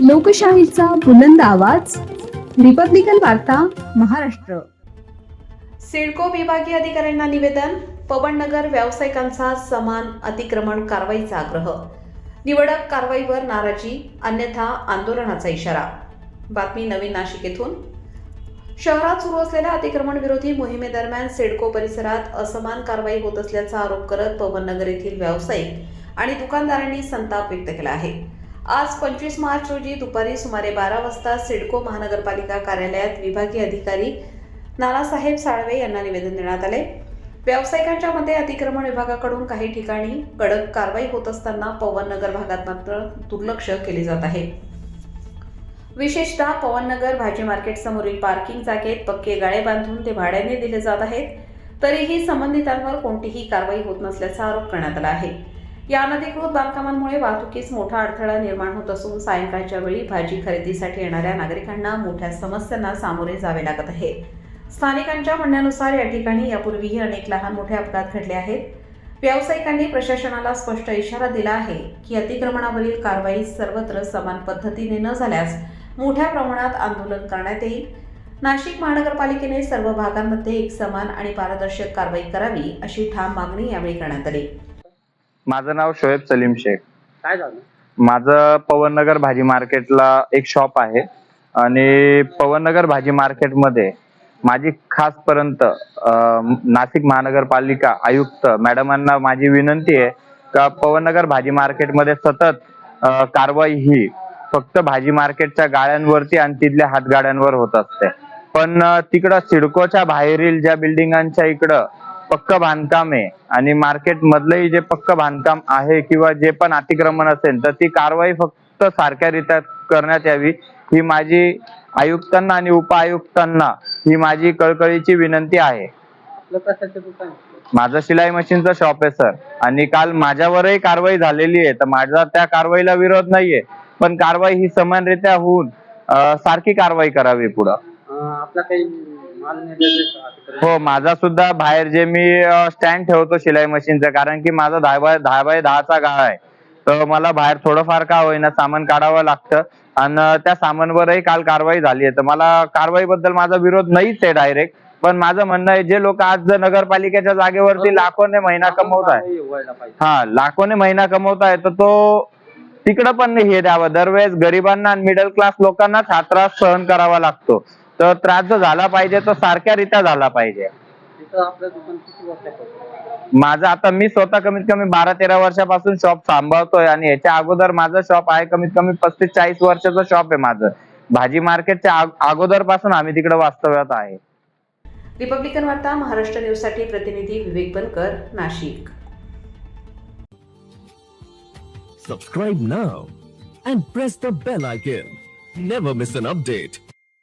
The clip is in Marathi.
लोकशाहीचा बुलंद आवाज, रिपब्लिकन वार्ता, महाराष्ट्र. सिडको विभागीय अधिकाऱ्यांना निवेदन. पवननगर व्यावसायिकांचा समान अतिक्रमण कारवाईचा आग्रह. निवडक कारवाईवर नाराजी, अन्यथा आंदोलनाचा इशारा. बातमी नवीन नाशिक येथून. शहरात सुरू असलेल्या अतिक्रमण विरोधी मोहिमेदरम्यान सिडको परिसरात असमान कारवाई होत असल्याचा आरोप करत पवननगर येथील व्यावसायिक आणि दुकानदारांनी संताप व्यक्त केला आहे. आज 25 मार्च रोजी दुपारी सुमारे 12 वाजता सिडको महानगरपालिका कार्यालयात विभागीय अधिकारी नानासाहेब साळवे यांना निवेदन देण्यात आले. व्यावसायिकांच्या मते अतिक्रमण विभागाकडून काही ठिकाणी कडक कारवाई होत असताना पवननगर भागात मात्र दुर्लक्ष केले जात आहे. विशेषतः पवननगर भाजी मार्केट समोरील पार्किंग जागेत पक्के गाळे बांधून ते भाड्याने दिले जात आहेत. तरीही संबंधितांवर कोणतीही कारवाई होत नसल्याचा आरोप करण्यात आला आहे. या अनधिकृत बांधकामांमुळे वाहतुकीस मोठा अडथळा निर्माण होत असून सायंकाळच्या वेळी भाजी खरेदीसाठी येणाऱ्या नागरिकांना मोठ्या समस्यांना सामोरे जावे लागत आहे. स्थानिकांच्या म्हणण्यानुसार या ठिकाणी यापूर्वीही अनेक लहान मोठे अपघात घडले आहेत. व्यावसायिकांनी प्रशासनाला स्पष्ट इशारा दिला आहे की अतिक्रमणावरील कारवाई सर्वत्र समान पद्धतीने न झाल्यास मोठ्या प्रमाणात आंदोलन करण्यात येईल. नाशिक महानगरपालिकेने सर्व भागांमध्ये एक समान आणि पारदर्शक कारवाई करावी अशी ठाम मागणी यावेळी करण्यात आली. माझं नाव शोएब सलीम शेख. काय झालं? माझं पवननगर भाजी मार्केटला एक शॉप आहे आणि पवननगर भाजी मार्केटमध्ये माझी खासपर्यंत नाशिक महानगरपालिका आयुक्त मॅडमांना माझी विनंती आहे का पवननगर भाजी मार्केटमध्ये सतत कारवाई ही फक्त भाजी मार्केटच्या गाड्यांवरती आणि तिथल्या हातगाड्यांवर होत असते. पण तिकडं सिडकोच्या बाहेरील ज्या बिल्डिंगांच्या इकडं पक्क बांधकाम आहे आणि मार्केट मधलंही जे पक्क बांधकाम आहे किंवा जे पण अतिक्रमण असेल तर ती कारवाई फक्त सारख्यारीत्या करण्यात यावी ही माझी आयुक्तांना आणि उपआयुक्तांना ही माझी कळकळीची विनंती आहे. आपलं कशाचं दुकान? माझं शिलाई मशीनचं शॉप आहे सर आणि काल माझ्यावरही कारवाई झालेली आहे तर माझा त्या कारवाईला विरोध नाहीये पण कारवाई ही समानरित्या होऊन सारखी कारवाई करावी पुढं. आपला काही माल नेलेला? हो, माझा सुद्धा बाहेर जे मी स्टँड ठेवतो शिलाई मशीनचं कारण की माझा 10 बाय 10चा गाळा आहे तर मला बाहेर थोडंफार का होईना सामान काढावं लागतं आणि त्या सामानवरही काल कारवाई झाली आहे तर मला कारवाईबद्दल माझा विरोध नाहीच आहे डायरेक्ट. पण माझं म्हणणं आहे जे लोक आज नगरपालिकेच्या जागेवरती लाखोने महिना कमवत आहे लाखोने महिना कमवत आहे तर तो तिकडं पण हे द्यावं. दरवेळेस गरिबांना आणि मिडल क्लास लोकांनाच हा त्रास सहन करावा लागतो तर त्रास जो झाला पाहिजे तो सारख्यारीत्या झाला पाहिजे. आपलं दुकान किती वर्षापासून? माझं आता मी स्वतः कमीत कमी 12-13 वर्षापासून शॉप सांभाळतोय आणि याच्या अगोदर माझं शॉप आहे कमीत कमी 35-40 वर्षाचं शॉप आहे माझं. भाजी मार्केटच्या अगोदर पासून आम्ही तिकडे वास्तव्यात आहे. रिपब्लिकन वार्ता महाराष्ट्र न्यूज साठी प्रतिनिधी विवेक बनकर, Nashik. Subscribe now and press the bell icon. Never miss an update.